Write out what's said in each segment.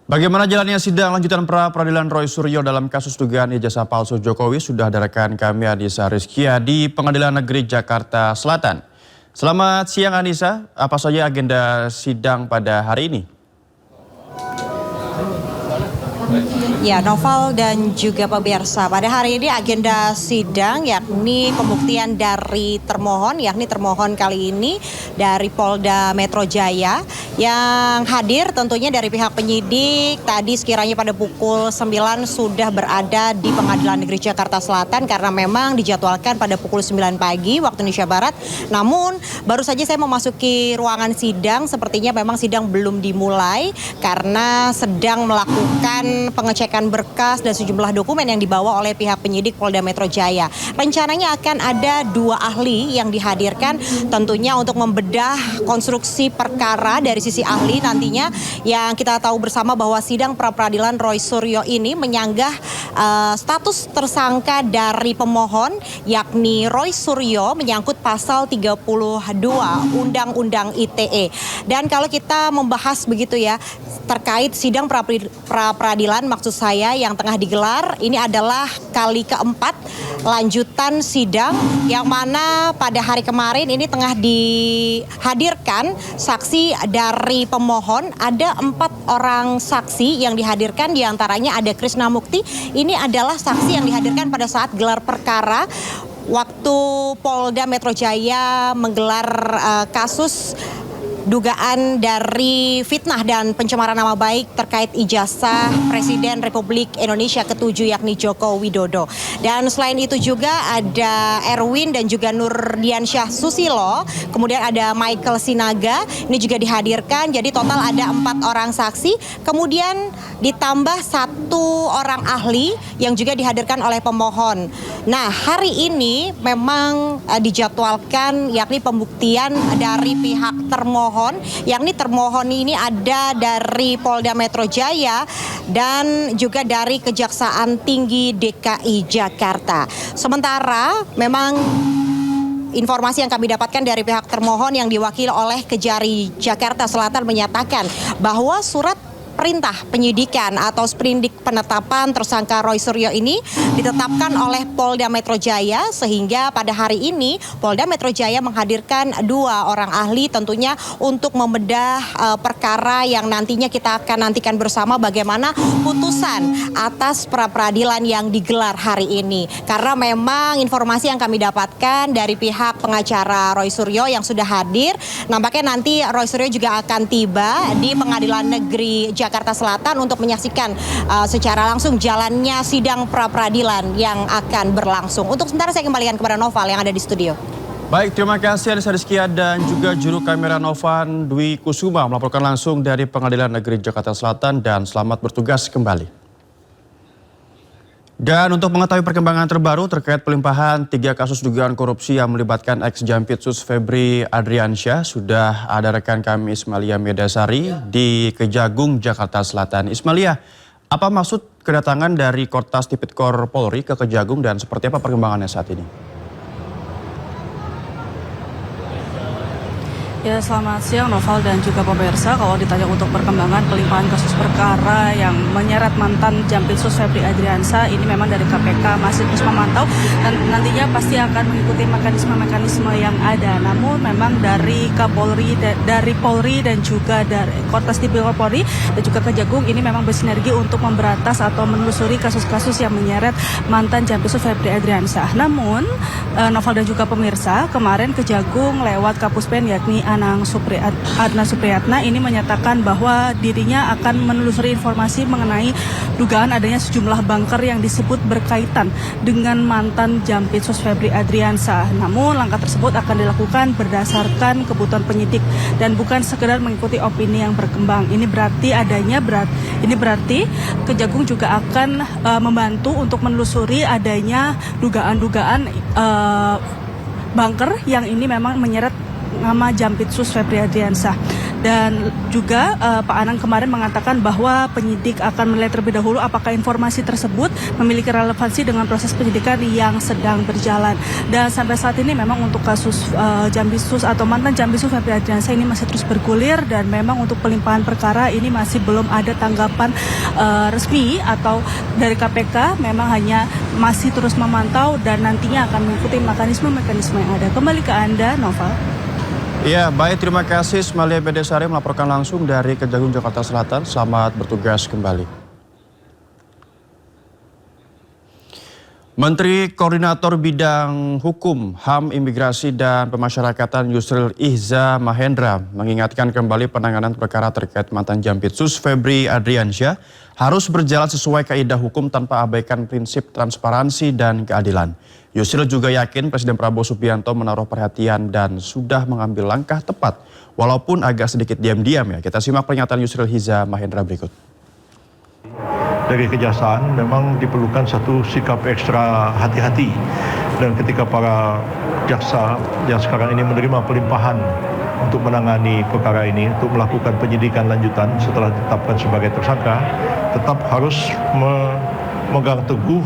Bagaimana jalannya sidang lanjutan pra-peradilan Roy Suryo dalam kasus dugaan ijazah palsu Jokowi sudah ada rekan kami Anissa Rizkia di Pengadilan Negeri Jakarta Selatan. Selamat siang Anissa, apa saja agenda sidang pada hari ini? Ya, Noval dan juga pemirsa, pada hari ini agenda sidang yakni pembuktian dari termohon, yakni termohon kali ini dari Polda Metro Jaya yang hadir tentunya dari pihak penyidik tadi sekiranya pada pukul 9 sudah berada di Pengadilan Negeri Jakarta Selatan karena memang dijadwalkan pada pukul 9 pagi waktu Indonesia Barat. Namun baru saja saya memasuki ruangan sidang, sepertinya memang sidang belum dimulai karena sedang melakukan pengecekan berkas dan sejumlah dokumen yang dibawa oleh pihak penyidik Polda Metro Jaya. Rencananya akan ada 2 ahli yang dihadirkan tentunya untuk membedah konstruksi perkara dari sisi ahli nantinya, yang kita tahu bersama bahwa sidang pra-peradilan Roy Suryo ini menyanggah status tersangka dari pemohon yakni Roy Suryo menyangkut pasal 32 Undang-Undang ITE. Dan kalau kita membahas begitu ya terkait sidang pra-peradilan maksud saya yang tengah digelar, ini adalah kali keempat lanjutan sidang yang mana pada hari kemarin ini tengah dihadirkan saksi dari pemohon. Ada 4 orang saksi yang dihadirkan, diantaranya ada Krisna Mukti. Ini adalah saksi yang dihadirkan pada saat gelar perkara waktu Polda Metro Jaya menggelar kasus dugaan dari fitnah dan pencemaran nama baik terkait ijazah Presiden Republik Indonesia ke-7 yakni Joko Widodo. Dan selain itu juga ada Erwin dan juga Nurdiansyah Susilo, kemudian ada Michael Sinaga, ini juga dihadirkan. Jadi total ada 4 orang saksi, kemudian ditambah 1 orang ahli yang juga dihadirkan oleh pemohon. Nah, hari ini memang dijadwalkan yakni pembuktian dari pihak termohon, yakni termohon ini ada dari Polda Metro Jaya dan juga dari Kejaksaan Tinggi DKI Jakarta. Sementara memang informasi yang kami dapatkan dari pihak termohon yang diwakili oleh Kejari Jakarta Selatan menyatakan bahwa surat perintah penyidikan atau sprindik penetapan tersangka Roy Suryo ini ditetapkan oleh Polda Metro Jaya, sehingga pada hari ini Polda Metro Jaya menghadirkan 2 orang ahli tentunya untuk membedah perkara yang nantinya kita akan nantikan bersama bagaimana putusan atas pra-peradilan yang digelar hari ini. Karena memang informasi yang kami dapatkan dari pihak pengacara Roy Suryo yang sudah hadir, nampaknya nanti Roy Suryo juga akan tiba di Pengadilan Negeri Jakarta Selatan untuk menyaksikan secara langsung jalannya sidang pra-peradilan yang akan berlangsung. Untuk sementara saya kembalikan kepada Noval yang ada di studio. Baik, terima kasih Anissa Rizkia dan juga juru kamera Novan Dwi Kusuma melaporkan langsung dari Pengadilan Negeri Jakarta Selatan, dan selamat bertugas kembali. Dan untuk mengetahui perkembangan terbaru terkait pelimpahan 3 kasus dugaan korupsi yang melibatkan ex-Jampitsus Febri Adriansyah, sudah ada rekan kami Ismalia Medasari di Kejagung, Jakarta Selatan. Ismalia, apa maksud kedatangan dari Kortas Tipikor Polri ke Kejagung dan seperti apa perkembangannya saat ini? Ya, selamat siang Noval dan juga pemirsa. Kalau ditanya untuk perkembangan pelimpahan kasus perkara yang menyeret mantan Jampitsus Febri Adriansyah, ini memang dari KPK masih terus memantau dan nantinya pasti akan mengikuti mekanisme-mekanisme yang ada. Namun memang dari Kapolri, dari Polri dan juga dari Kortas Tipikor Polri dan juga Kejagung ini memang bersinergi untuk memberantas atau menelusuri kasus-kasus yang menyeret mantan Jampitsus Febri Adriansyah. Namun Noval dan juga pemirsa, kemarin Kejagung lewat Kapuspen yakni Adnan Supriyatna ini menyatakan bahwa dirinya akan menelusuri informasi mengenai dugaan adanya sejumlah bunker yang disebut berkaitan dengan mantan Jampitsus Febri Adriansyah. Namun langkah tersebut akan dilakukan berdasarkan kebutuhan penyidik dan bukan sekedar mengikuti opini yang berkembang. Ini berarti Kejagung juga akan membantu untuk menelusuri adanya dugaan-dugaan bunker yang ini memang menyeret nama Jampitsus Febri Adriansyah. Dan juga Pak Anang kemarin mengatakan bahwa penyidik akan menilai terlebih dahulu apakah informasi tersebut memiliki relevansi dengan proses penyidikan yang sedang berjalan. Dan sampai saat ini memang untuk kasus Jambisus atau mantan Jambisus Febri Adriansyah ini masih terus bergulir, dan memang untuk pelimpahan perkara ini masih belum ada tanggapan resmi atau dari KPK, memang hanya masih terus memantau dan nantinya akan mengikuti mekanisme-mekanisme yang ada. Kembali ke Anda, Noval. Ya, baik, terima kasih Ismalia Medesari melaporkan langsung dari Kejagung, Jakarta Selatan. Selamat bertugas kembali. Menteri Koordinator Bidang Hukum, HAM, Imigrasi, dan Pemasyarakatan Yusril Ihza Mahendra mengingatkan kembali penanganan perkara terkait mantan Jampitsus Febri Adriansyah harus berjalan sesuai kaidah hukum tanpa abaikan prinsip transparansi dan keadilan. Yusril juga yakin Presiden Prabowo Subianto menaruh perhatian dan sudah mengambil langkah tepat, walaupun agak sedikit diam-diam ya. Kita simak pernyataan Yusril Ihza Mahendra berikut. Dari kejaksaan memang diperlukan satu sikap ekstra hati-hati, dan ketika para jaksa yang sekarang ini menerima pelimpahan untuk menangani perkara ini, untuk melakukan penyidikan lanjutan setelah ditetapkan sebagai tersangka, tetap harus memegang teguh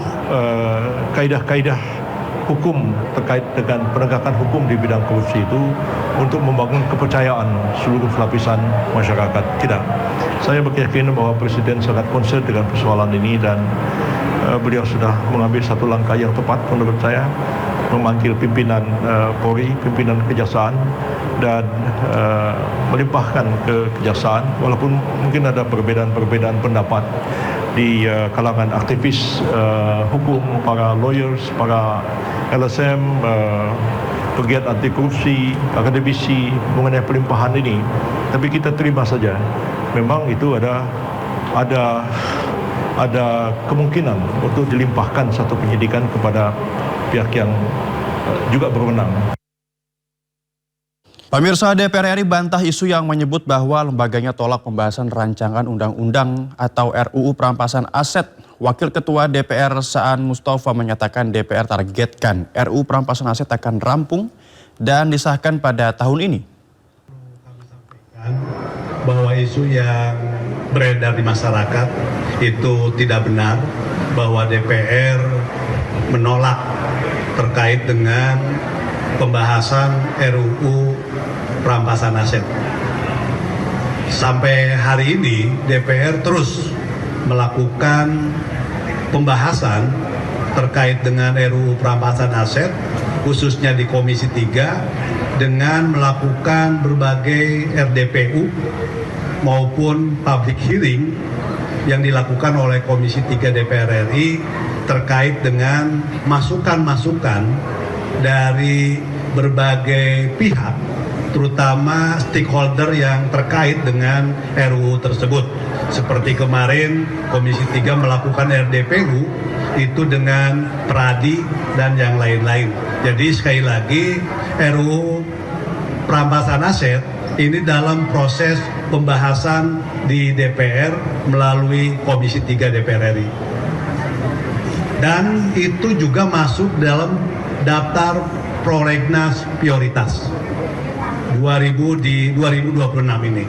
kaidah-kaidah hukum terkait dengan penegakan hukum di bidang korupsi itu untuk membangun kepercayaan seluruh lapisan masyarakat kita. Saya berkeyakinan bahwa Presiden sangat concern dengan persoalan ini, dan beliau sudah mengambil satu langkah yang tepat menurut saya, memanggil pimpinan Polri, pimpinan Kejaksaan, dan melimpahkan ke Kejaksaan, walaupun mungkin ada perbedaan-perbedaan pendapat di kalangan aktivis hukum, para lawyers, para LSM, pegiat anti korupsi, akademisi mengenai pelimpahan ini. Tapi kita terima saja. Memang itu ada kemungkinan untuk dilimpahkan satu penyidikan kepada pihak yang juga berwenang. Pemirsa, DPR RI bantah isu yang menyebut bahwa lembaganya tolak pembahasan rancangan undang-undang atau RUU perampasan aset. Wakil Ketua DPR Saan Mustafa menyatakan DPR targetkan RUU perampasan aset akan rampung dan disahkan pada tahun ini. Bahwa isu yang beredar di masyarakat itu tidak benar, bahwa DPR menolak terkait dengan pembahasan RUU perampasan aset. Sampai hari ini DPR terus melakukan pembahasan terkait dengan RUU perampasan aset, khususnya di Komisi 3, dengan melakukan berbagai RDPU maupun public hearing yang dilakukan oleh Komisi 3 DPR RI terkait dengan masukan-masukan dari berbagai pihak, terutama stakeholder yang terkait dengan RUU tersebut. Seperti kemarin Komisi 3 melakukan RDPU itu dengan Pradi dan yang lain-lain. Jadi sekali lagi, RUU perampasan aset ini dalam proses pembahasan di DPR melalui Komisi 3 DPR RI. Dan itu juga masuk dalam daftar prolegnas prioritas 2026 ini.